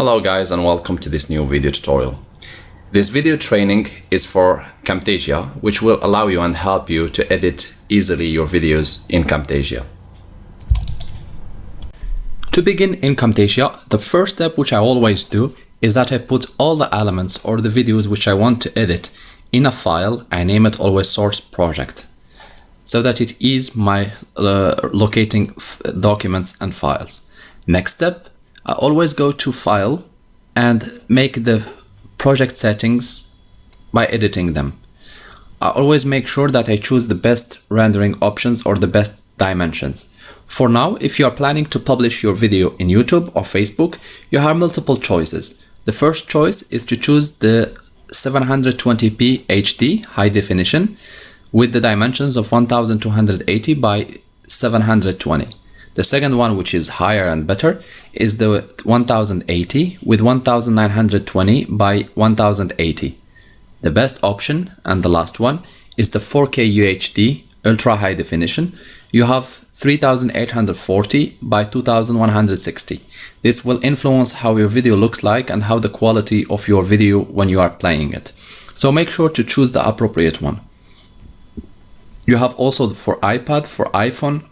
Hello guys and welcome to this new video tutorial. This video training is for Camtasia, which will allow you and help you to edit easily your videos in Camtasia. To begin in Camtasia, the first step which I always do is that I put all the elements or the videos which I want to edit in a file. I name it always source project, so that it is my locating documents and files. Next step, I always go to file and make the project settings by editing them. I always make sure that I choose the best rendering options or the best dimensions. For now, if you are planning to publish your video in YouTube or Facebook, you have multiple choices. The first choice is to choose the 720p HD high definition with the dimensions of 1280 by 720. The second one, which is higher and better, is the 1080 with 1920 by 1080. The best option, and the last one, is the 4K UHD ultra high definition. You have 3840 by 2160. This will influence how your video looks like and how the quality of your video when you are playing it. So make sure to choose the appropriate one. You have also for iPad, for iPhone,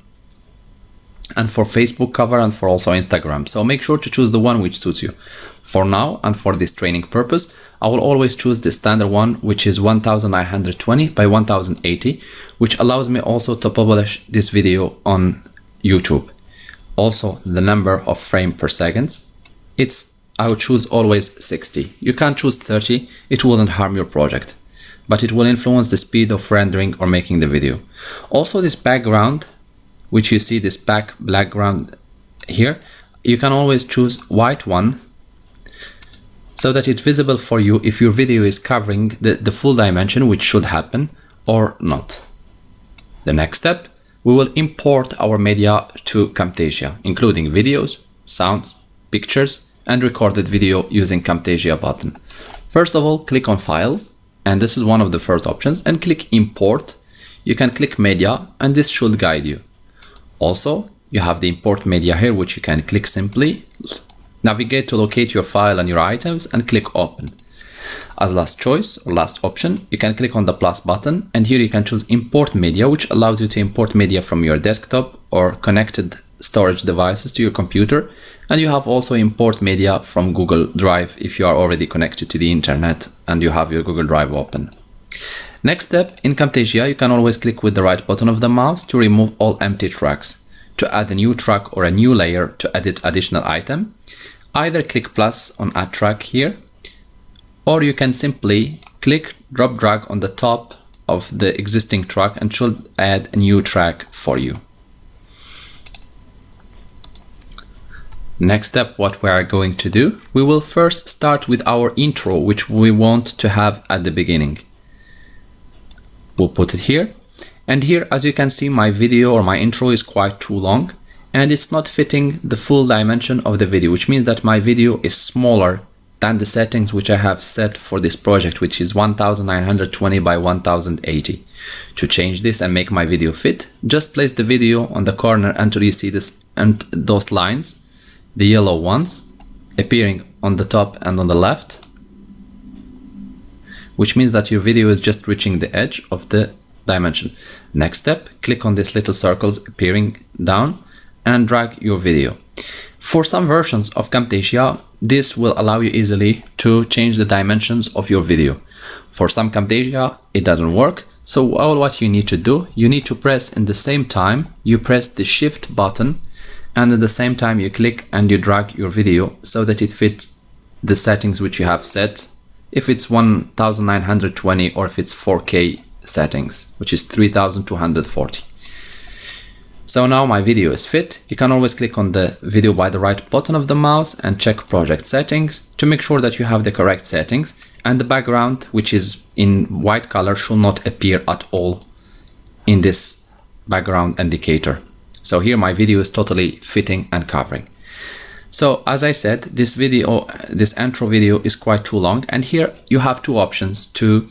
and for Facebook cover, and for also Instagram. So make sure to choose the one which suits you. For now and for this training purpose, I will always choose the standard one, which is 1920 by 1080, which allows me also to publish this video on YouTube. Also, the number of frame per seconds, I would choose always 60. You can't choose 30, it wouldn't harm your project, but it will influence the speed of rendering or making the video. Also, this background, which you see this background here, you can always choose white one so that it's visible for you if your video is covering the full dimension, which should happen, or not. The next step, we will import our media to Camtasia, including videos, sounds, pictures, and recorded video using Camtasia button. First of all, click on File, and this is one of the first options, and click Import. You can click Media, and this should guide you. Also, you have the import media here, which you can click simply, navigate to locate your file and your items, and click open. As last choice or last option, you can click on the plus button, and here you can choose import media, which allows you to import media from your desktop or connected storage devices to your computer. And you have also import media from Google Drive if you are already connected to the internet and you have your Google Drive open. Next step, in Camtasia, you can always click with the right button of the mouse to remove all empty tracks. To add a new track or a new layer to edit additional item, either click plus on add track here, or you can simply click drop drag on the top of the existing track and should add a new track for you. Next step, what we are going to do, we will first start with our intro, which we want to have at the beginning. We'll put it here, and here, as you can see, my video or my intro is quite too long and it's not fitting the full dimension of the video, which means that my video is smaller than the settings which I have set for this project, which is 1920 by 1080. To change this and make my video fit, just place the video on the corner until you see this and those lines, the yellow ones appearing on the top and on the left, which means that your video is just reaching the edge of the dimension. Next step, click on these little circles appearing down and drag your video. For some versions of Camtasia, this will allow you easily to change the dimensions of your video. For some Camtasia, it doesn't work. So all what you need to do, you need to press in the same time, you press the shift button, and at the same time you click and you drag your video so that it fits the settings which you have set, if it's 1920 or if it's 4K settings, which is 3240. So now my video is fit. You can always click on the video by the right button of the mouse and check project settings to make sure that you have the correct settings, and the background, which is in white color, should not appear at all in this background indicator. So here my video is totally fitting and covering. So as I said, this intro video is quite too long, and here you have two options to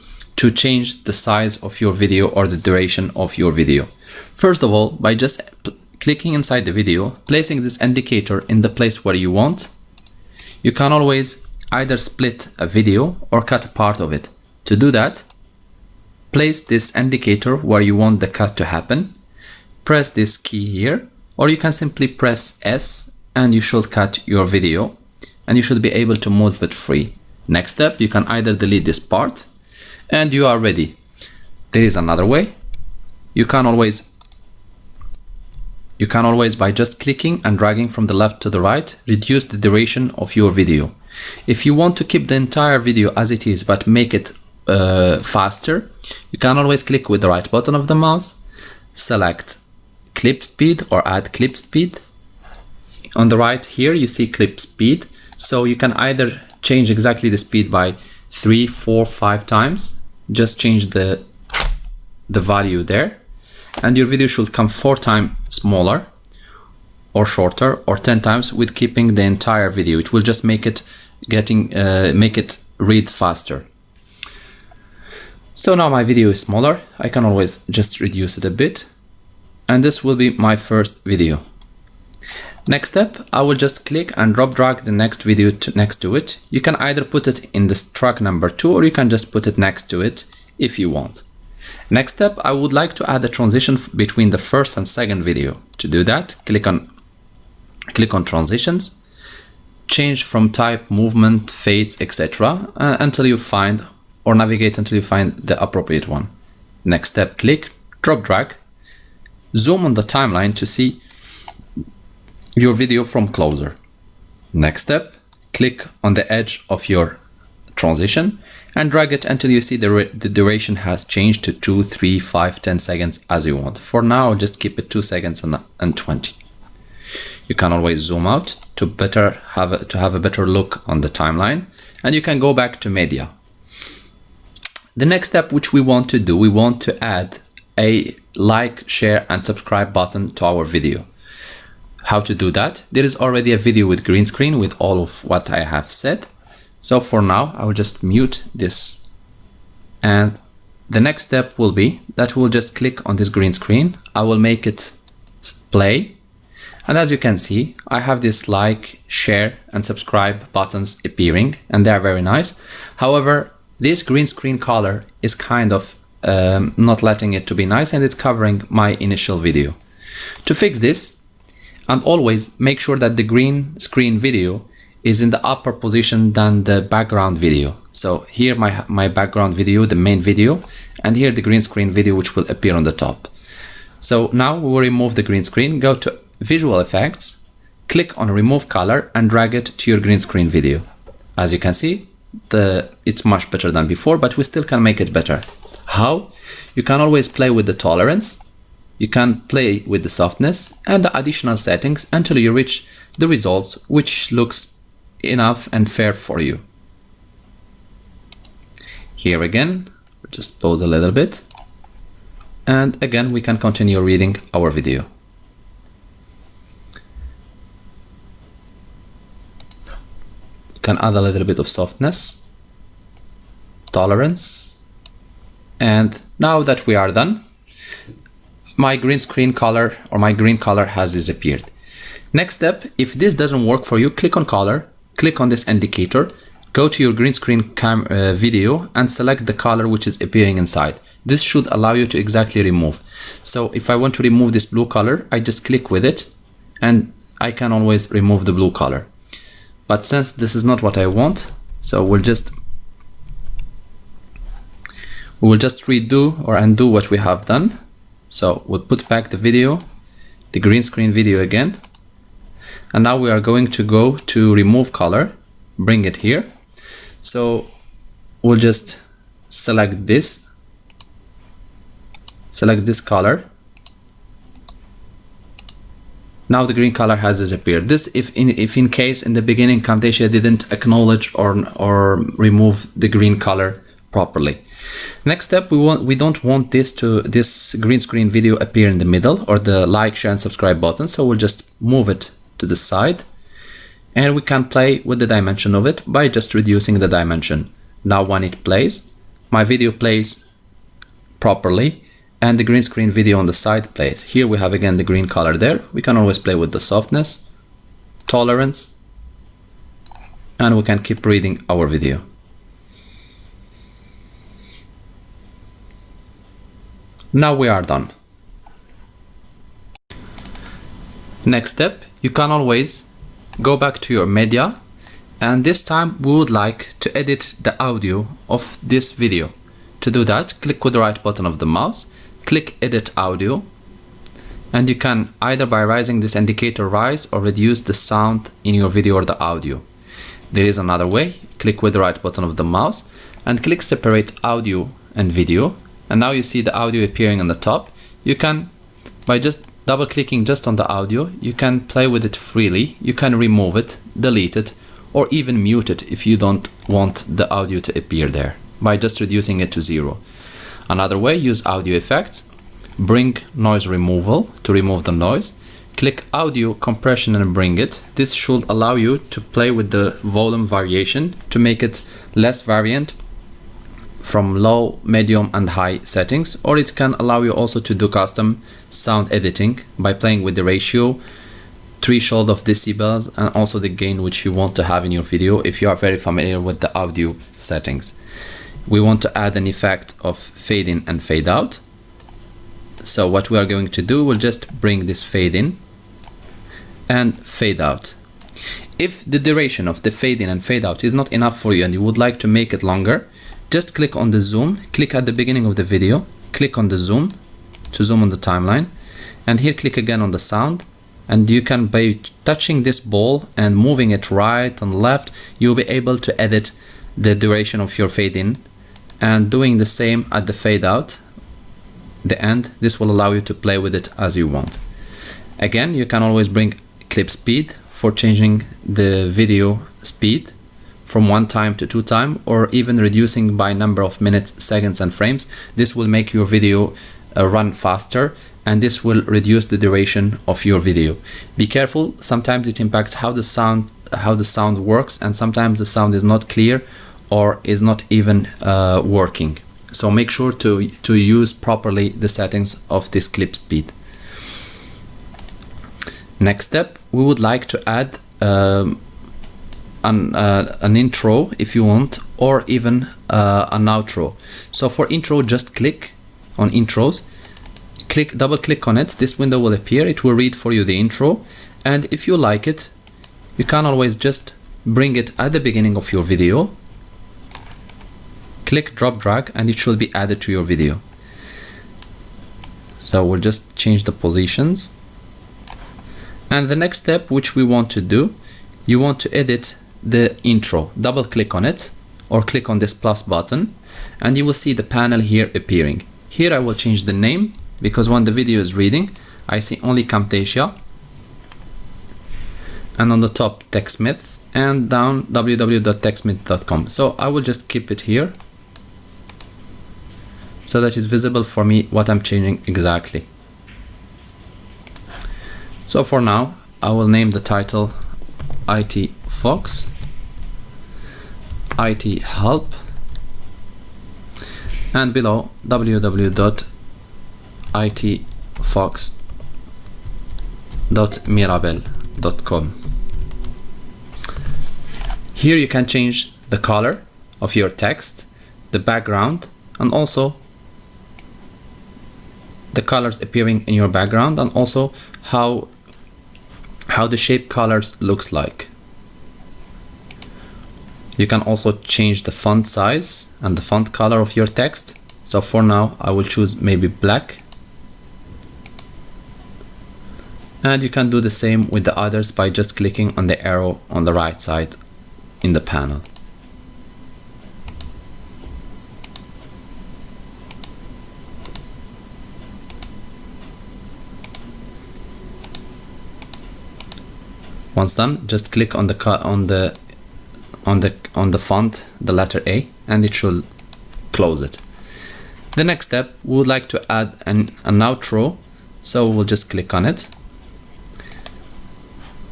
change the size of your video or the duration of your video. First of all, by just clicking inside the video, placing this indicator in the place where you want, You can always either split a video or cut a part of it. To do that, place this indicator where you want the cut to happen, press this key here, or you can simply press S and you should cut your video and you should be able to move it free. Next step, you can either delete this part and you are ready. There is another way. You can always by just clicking and dragging from the left to the right, reduce the duration of your video. If you want to keep the entire video as it is but make it faster, you can always click with the right button of the mouse, select clip speed or add clip speed. On the right here you see clip speed, so you can either change exactly the speed by 3, 4, 5 times. Just change the value there and your video should come 4 times smaller or shorter, or 10 times with keeping the entire video. It will just make it read faster. So now my video is smaller. I can always just reduce it a bit, and this will be my first video. Next step, I will just click and drag the next video next to it. You can either put it in this track number 2 or you can just put it next to it if you want. Next step, I would like to add a transition between the first and second video. To do that, click on transitions, change from type, movement, fades, etc. Until you find, or navigate until you find the appropriate one. Next step, click, drag, zoom on the timeline to see your video from closer. Next step, click on the edge of your transition and drag it until you see the duration has changed to 2, 3, 5, 10 seconds as you want. For now, just keep it 2 seconds and 20. You can always zoom out to have a better look on the timeline, and you can go back to media. The next step which we want to do, we want to add a like, share and subscribe button to our video. How to do that? There is already a video with green screen with all of what I have said. So for now, I will just mute this. And the next step will be that we'll just click on this green screen. I will make it play. And as you can see, I have this like, share and subscribe buttons appearing, and they are very nice. However, this green screen color is kind of not letting it to be nice, and it's covering my initial video. To fix this, and always make sure that the green screen video is in the upper position than the background video. So here my background video, the main video, and here the green screen video which will appear on the top. So now we will remove the green screen, go to visual effects, click on remove color and drag it to your green screen video. As you can see, it's much better than before, but we still can make it better. How? You can always play with the tolerance, you can play with the softness and the additional settings until you reach the results which looks enough and fair for you. Here again, just pause a little bit, and again we can continue reading our video. You can add a little bit of softness, tolerance, and now that we are done, my green screen color or my green color has disappeared. Next step, if this doesn't work for you, click on color, click on this indicator, go to your green screen video and select the color which is appearing inside. This should allow you to exactly remove. So if I want to remove this blue color, I just click with it and I can always remove the blue color. But since this is not what I want, so we'll just redo or undo what we have done. So we'll put back the video, the green screen video again. And now we are going to go to remove color, bring it here. So we'll just select this color. Now the green color has disappeared. This if in case in the beginning Camtasia didn't acknowledge or remove the green color properly. Next step, we don't want this green screen video appear in the middle or the like, share and subscribe button, so we'll just move it to the side and we can play with the dimension of it by just reducing the dimension. Now when it plays, my video plays properly and the green screen video on the side plays. Here we have again the green color there. We can always play with the softness, tolerance, and we can keep reading our video. Now we are done. Next step, you can always go back to your media, and this time we would like to edit the audio of this video. To do that, click with the right button of the mouse, click edit audio, and you can either by raising this indicator rise or reduce the sound in your video or the audio. There is another way. Click with the right button of the mouse and click separate audio and video, and now you see the audio appearing on the top. You can, by just double clicking just on the audio, you can play with it freely. You can remove it, delete it, or even mute it if you don't want the audio to appear there by just reducing it to 0. Another way, use audio effects, bring noise removal to remove the noise, click audio compression and bring it. This should allow you to play with the volume variation to make it less variant from low, medium and high settings, or it can allow you also to do custom sound editing by playing with the ratio, threshold of decibels, and also the gain which you want to have in your video if you are very familiar with the audio settings. We want to add an effect of fade in and fade out. So what we are going to do, we'll just bring this fade in and fade out. If the duration of the fade in and fade out is not enough for you and you would like to make it longer, just click on the zoom, click at the beginning of the video, click on the zoom to zoom on the timeline, and here click again on the sound, and you can, by touching this ball and moving it right and left, you'll be able to edit the duration of your fade in, and doing the same at the fade out, the end. This will allow you to play with it as you want. Again, you can always bring clip speed for changing the video speed from 1 time to 2 time, or even reducing by number of minutes, seconds and frames. This will make your video run faster, and this will reduce the duration of your video. Be careful, sometimes it impacts how the sound works, and sometimes the sound is not clear or is not even working. So make sure to use properly the settings of this clip speed. Next step, we would like to add an intro if you want, or even an outro. So for intro, just click on intros, double click on it. This window will appear. It will read for you the intro, and if you like it, you can always just bring it at the beginning of your video, click drop drag, and it should be added to your video. So we'll just change the positions. And the next step which we want to do, you want to edit the intro. Double click on it or click on this plus button, and you will see the panel here appearing. Here I will change the name, because when the video is reading, I see only Camtasia, and on the top TechSmith, and down www.techsmith.com. So I will just keep it here so that it's visible for me what I'm changing exactly. So for now, I will name the title IT Fox, IT Help, and below www.itfox.mirabel.com. Here you can change the color of your text, the background, and also the colors appearing in your background, and also how the shape colors looks like. You can also change the font size and the font color of your text. So for now, I will choose maybe black. And you can do the same with the others by just clicking on the arrow on the right side in the panel. Once done, just click on the font, the letter A, and it should close it. The next step, we would like to add an outro, so we'll just click on it.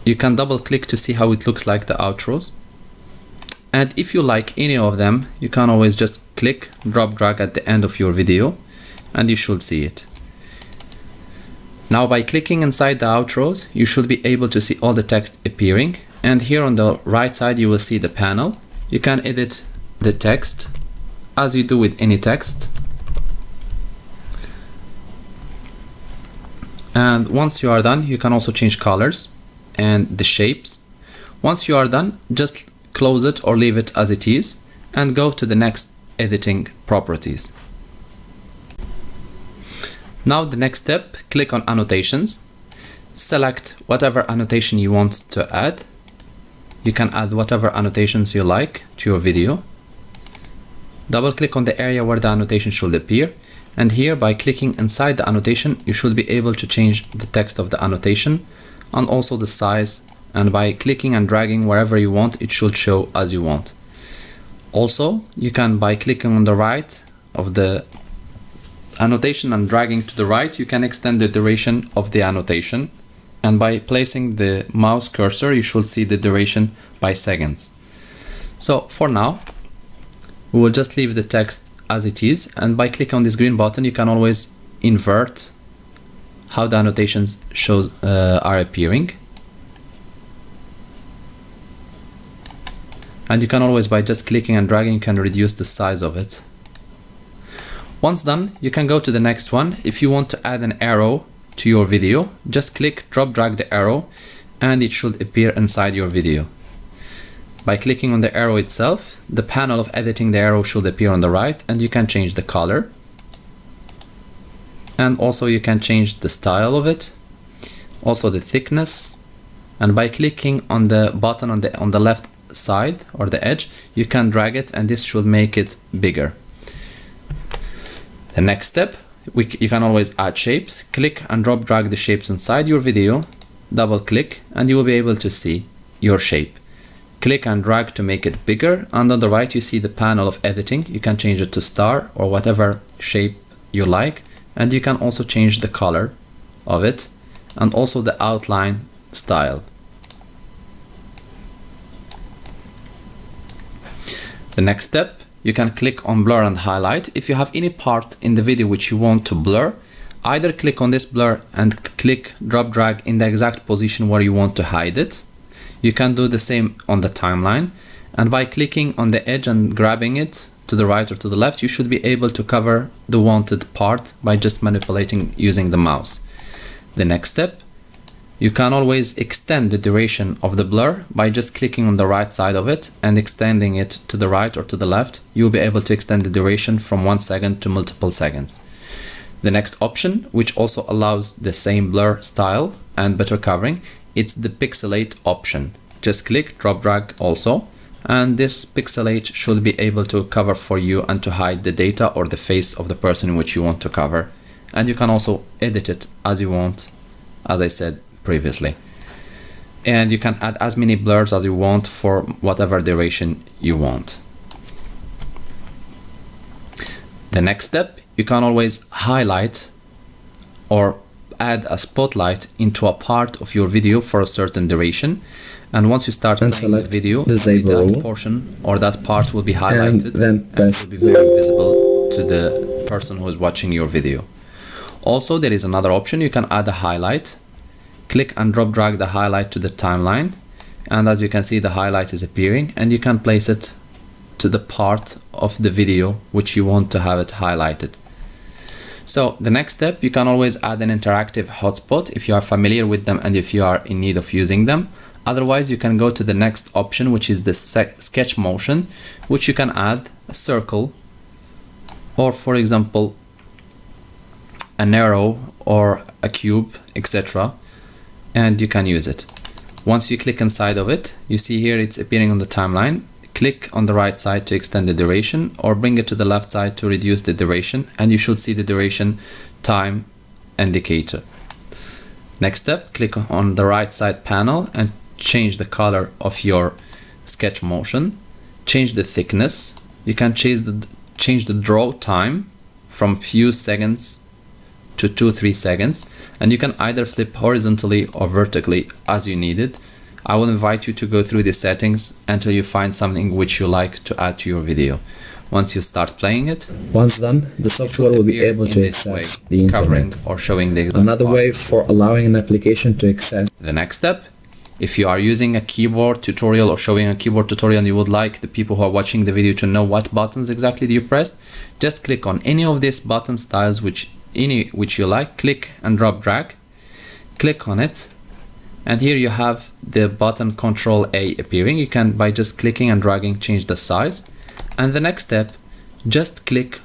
You can double click to see how it looks like, the outros. And if you like any of them, you can always just click, drop drag at the end of your video, and you should see it. Now by clicking inside the outros, you should be able to see all the text appearing, And here on the right side you will see the panel. You can edit the text as you do with any text. And once you are done, you can also change colors and the shapes. Once you are done, just close it or leave it as it is and go to the next editing properties. Now the next step, click on annotations. Select whatever annotation you want to add. You can add whatever annotations you like to your video. Double click on the area where the annotation should appear, and here by clicking inside the annotation you should be able to change the text of the annotation and also the size, and by clicking and dragging wherever you want it should show as you want. Also you can, by clicking on the right of the annotation and dragging to the right, you can extend the duration of the annotation, and by placing the mouse cursor you should see the duration by seconds. So for now we will just leave the text as it is, and by clicking on this green button you can always invert how the annotations are appearing, and you can always, by just clicking and dragging, you can reduce the size of it. Once done, you can go to the next one. If you want to add an arrow to your video, just click, drop drag the arrow, and it should appear inside your video. By clicking on the arrow itself, the panel of editing the arrow should appear on the right, and you can change the color. And also you can change the style of it, also the thickness, and by clicking on the button on the left side or the edge, you can drag it and this should make it bigger. The next step, you can always add shapes. Click and drop drag the shapes inside your video, double click, and you will be able to see your shape. Click and drag to make it bigger, and on the right you see the panel of editing. You can change it to star or whatever shape you like, and you can also change the color of it and also the outline style. The next step, you can click on blur and highlight. If you have any part in the video which you want to blur, either click on this blur and click drop drag in the exact position where you want to hide it. You can do the same on the timeline, and by clicking on the edge and grabbing it to the right or to the left, you should be able to cover the wanted part by just manipulating using the mouse. The next step, you can always extend the duration of the blur by just clicking on the right side of it and extending it to the right or to the left. You'll be able to extend the duration from 1 second to multiple seconds. The next option, which also allows the same blur style and better covering, it's the pixelate option. Just click, drop drag also, and this pixelate should be able to cover for you and to hide the data or the face of the person which you want to cover. And you can also edit it as you want, as I said previously. And you can add as many blurs as you want for whatever duration you want. The next step, you can always highlight or add a spotlight into a part of your video for a certain duration, and once you start playing the video, that portion or that part will be highlighted and will be very visible to the person who is watching your video. Also, there is another option. You can add a highlight. Click and drop drag the highlight to the timeline, and as you can see the highlight is appearing, and you can place it to the part of the video which you want to have it highlighted. So the next step, you can always add an interactive hotspot if you are familiar with them and if you are in need of using them. Otherwise, you can go to the next option, which is the sketch motion, which you can add a circle or, for example, an arrow or a cube, etc., and you can use it. Once you click inside of it, you see here it's appearing on the timeline. Click on the right side to extend the duration, or bring it to the left side to reduce the duration, and you should see the duration time indicator. Next step, click on the right side panel and change the color of your sketch motion. Change the thickness. You can change the draw time from few seconds to 2-3 seconds, and you can either flip horizontally or vertically as you need it. I will invite you to go through the settings until you find something which you like to add to your video. Once you start playing it, once done, the software will be able to access the internet. Or showing the exact Another part. way for allowing an application to access. The next step, If you are using a keyboard tutorial or showing a keyboard tutorial and you would like the people who are watching the video to know what buttons exactly do you press, just click on any of these button styles which you like, click and drag, click on it, and here you have the button Control A appearing. You can, by just clicking and dragging, change the size. And the next step, just click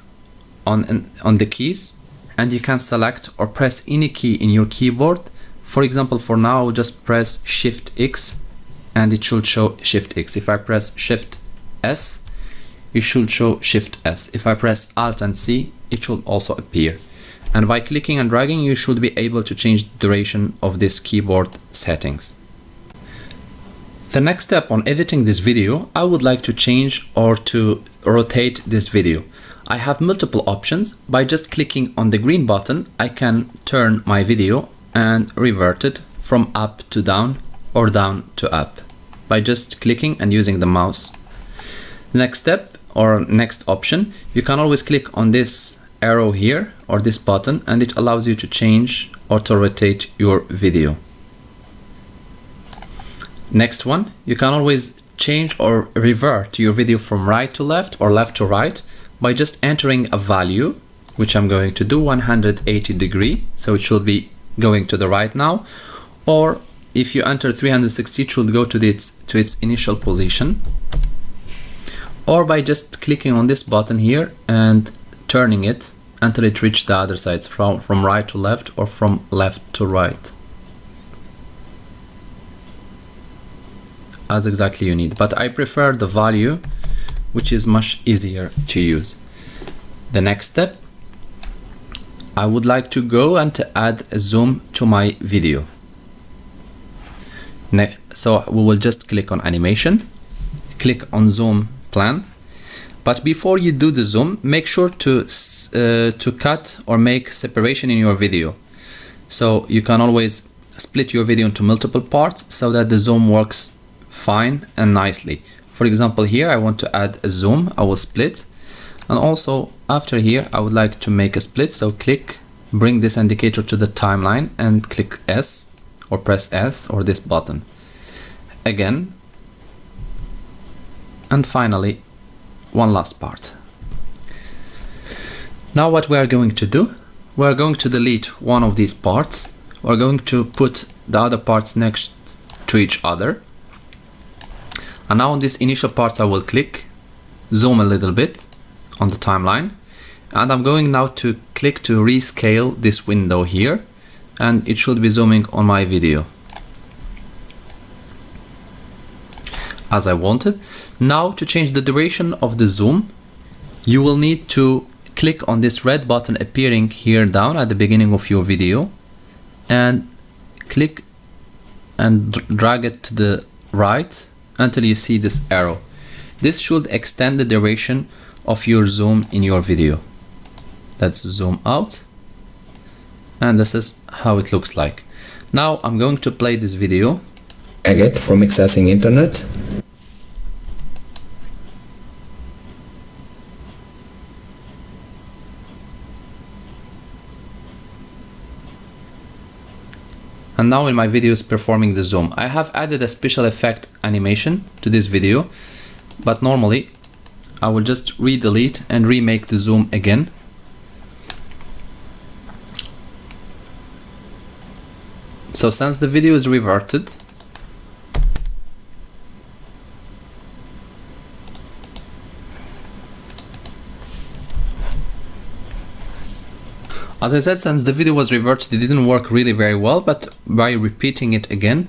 on the keys and you can select or press any key in your keyboard. For example, for now, I'll just press Shift X and it should show Shift X. If I press Shift S, it should show Shift S. If I press Alt and C, it should also appear. And by clicking and dragging, you should be able to change the duration of this keyboard settings. The next step on editing this video, I would like to change or to rotate this video. I have multiple options. By just clicking on the green button, I can turn my video and revert it from up to down or down to up by just clicking and using the mouse. Next step or next option, you can always click on this arrow here or this button and it allows you to change or to rotate your video. Next one, you can always change or revert your video from right to left or left to right by just entering a value, which I'm going to do 180 degree, so it should be going to the right now, or if you enter 360, it should go to its initial position, or by just clicking on this button here and turning it until it reaches the other sides, from right to left or from left to right, as exactly you need. But I prefer the value, which is much easier to use. The next step, I would like to go and to add a zoom to my video. So we will just click on animation, click on zoom plan. But before you do the zoom, make sure to cut or make separation in your video. So you can always split your video into multiple parts so that the zoom works fine and nicely. For example, here I want to add a zoom, I will split. And also after here, I would like to make a split. So click, bring this indicator to the timeline and click S or press S or this button again. And finally, one last part. Now what we are going to do, we are going to delete one of these parts. We're going to put the other parts next to each other. And now on these initial parts, I will click, zoom a little bit on the timeline, and I'm going now to click to rescale this window here, and it should be zooming on my video as I wanted. Now to change the duration of the zoom, you will need to click on this red button appearing here down at the beginning of your video and click and drag it to the right until you see this arrow. This should extend the duration of your zoom in your video. Let's zoom out, and this is how it looks like. Now I'm going to play this video. I get from accessing internet. And now in my video is performing the zoom. I have added a special effect animation to this video, but normally I will just re-delete and remake the zoom again. So since the video is reverted, as I said, since the video was reverted, it didn't work really very well, but by repeating it again,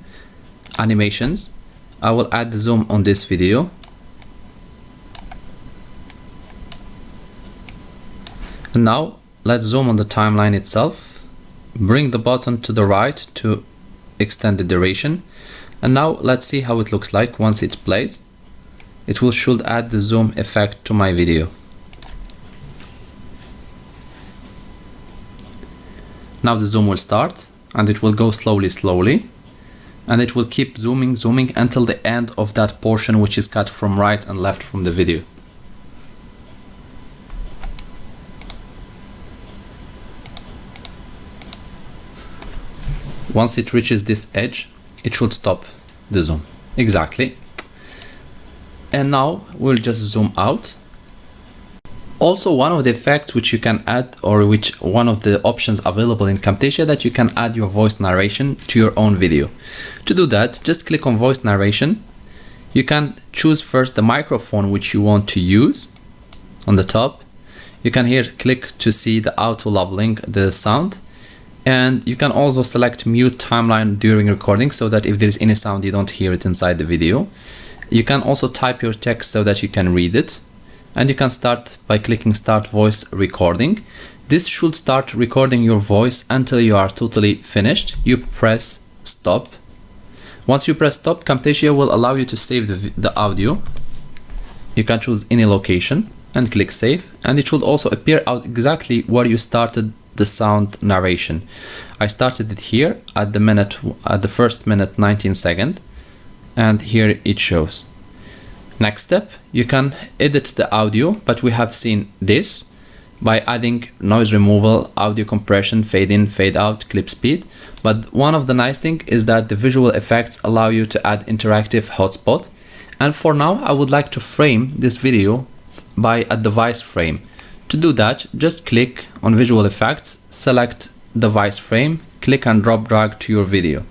animations, I will add the zoom on this video. And now let's zoom on the timeline itself, bring the button to the right to extend the duration. And now let's see how it looks like once it plays. It should add the zoom effect to my video. Now the zoom will start and it will go slowly, and it will keep zooming until the end of that portion which is cut from right and left from the video. Once it reaches this edge, it should stop. the zoom. Exactly. And now we'll just zoom out. Also, one of the effects which you can add, or which one of the options available in Camtasia, that you can add your voice narration to your own video. To do that, just click on voice narration. You can choose first the microphone which you want to use on the top. You can here click to see the auto leveling the sound, and you can also select mute timeline during recording so that if there is any sound you don't hear it inside the video. You can also type your text so that you can read it, and you can start by clicking start voice recording. This should start recording your voice until you are totally finished. You press stop. Once you press stop, Camtasia will allow you to save the audio. You can choose any location and click save, and it should also appear out exactly where you started the sound narration. I started it here at the first minute 19 second, and here it shows. Next step, you can edit the audio, but we have seen this by adding noise removal, audio compression, fade in, fade out, clip speed. But one of the nice thing is that the visual effects allow you to add interactive hotspot. And for now, I would like to frame this video by a device frame. To do that, just click on visual effects, select device frame, click and drop drag to your video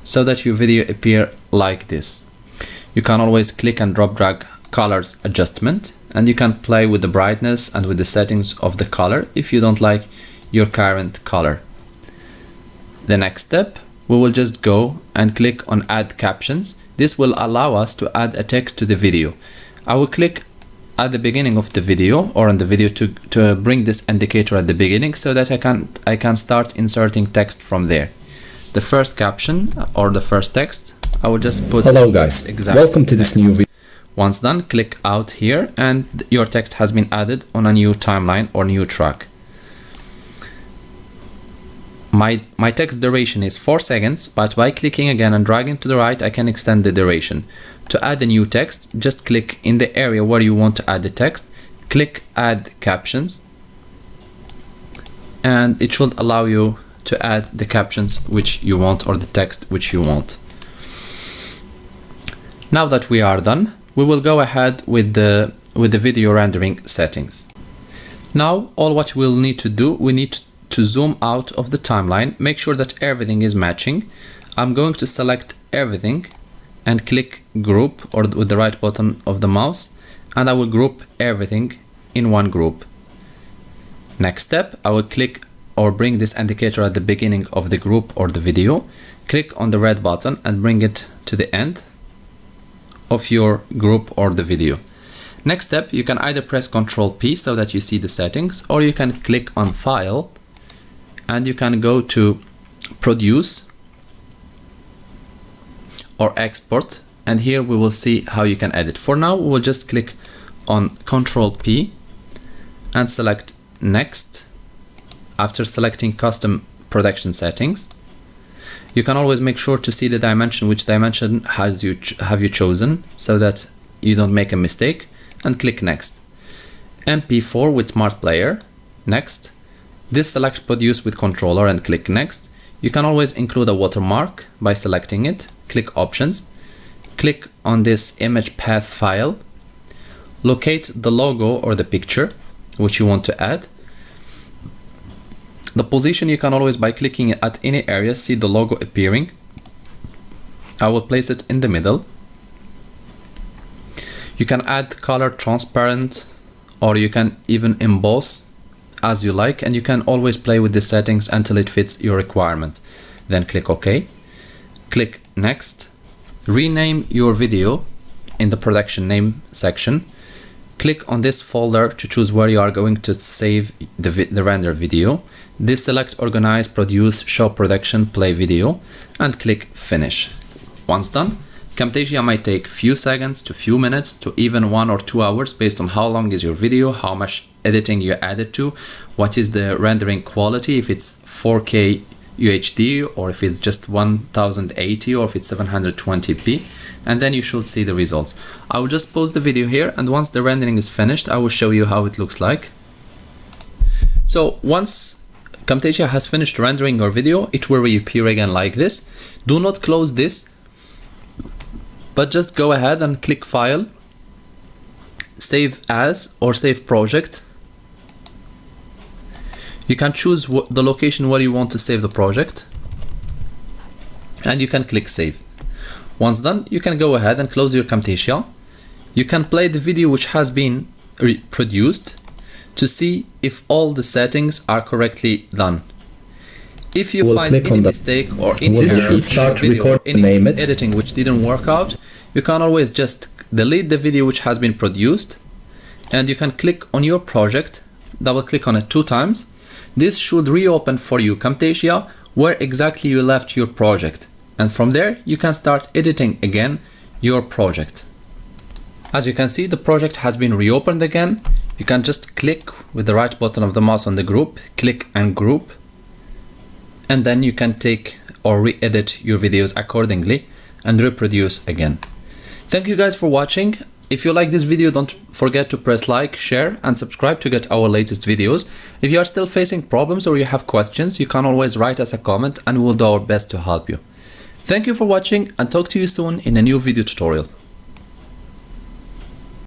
so that your video appear like this. You can always click and drop drag colors adjustment, and you can play with the brightness and with the settings of the color if you don't like your current color. The next step, we will just go and click on add captions. This will allow us to add a text to the video. I will click at the beginning of the video or in the video to bring this indicator at the beginning so that I can start inserting text from there. The first caption or the first text, I will just put hello guys, welcome to this new video. Once done, click out here and your text has been added on a new timeline or new track. My text duration is 4 seconds, but by clicking again and dragging to the right, I can extend the duration. To add a new text, just click in the area where you want to add the text, click add captions, and it should allow you to add the captions which you want or the text which you want. Now that we are done, we will go ahead with the video rendering settings. Now all what we'll need to do, we need to zoom out of the timeline, make sure that everything is matching. I'm going to select everything and click group or with the right button of the mouse, and I will group everything in one group. Next step, I will click or bring this indicator at the beginning of the group or the video, click on the red button and bring it to the end of your group or the video. Next step, you can either press Ctrl P so that you see the settings, or you can click on File and you can go to Produce or Export, and here we will see how you can edit. For now, we will just click on Ctrl P and select Next. After selecting Custom Production Settings, you can always make sure to see the dimension, which dimension have you chosen, so that you don't make a mistake, and click Next. MP4 with Smart Player, Next. This select Produce with Controller and click Next. You can always include a watermark by selecting it, click Options, click on this image path file, locate the logo or the picture which you want to add. The position, you can always by clicking at any area see the logo appearing. I will place it in the middle. You can add color transparent, or you can even emboss as you like, and you can always play with the settings until it fits your requirement. Then click OK, click Next, rename your video in the production name section. Click on this folder to choose where you are going to save the render video. This select Organize, Produce, Show Production, Play Video, and click Finish. Once done, Camtasia might take few seconds to few minutes to even 1 or 2 hours based on how long is your video, how much editing you added to, what is the rendering quality, if it's 4K UHD or if it's just 1080 or if it's 720p, and then you should see the results. I will just pause the video here, and once the rendering is finished, I will show you how it looks like. So once Camtasia has finished rendering your video, it will reappear again like this. Do not close this but just go ahead and click File, Save As or Save Project. You can choose the location where you want to save the project, and you can click Save. Once done, you can go ahead and close your Camtasia. You can play the video which has been produced to see if all the settings are correctly done. If you find any mistake or any video or any editing which didn't work out, you can always just delete the video which has been produced, and you can click on your project, double click on it 2 times. This should reopen for you Camtasia where exactly you left your project, and from there you can start editing again your project. As you can see, the project has been reopened again. You can just click with the right button of the mouse on the group, click and group, and then you can take or re-edit your videos accordingly and reproduce again. Thank you guys for watching. If you like this video, don't forget to press like, share and subscribe to get our latest videos. If you are still facing problems or you have questions, you can always write us a comment and we'll do our best to help you. Thank you for watching and talk to you soon in a new video tutorial.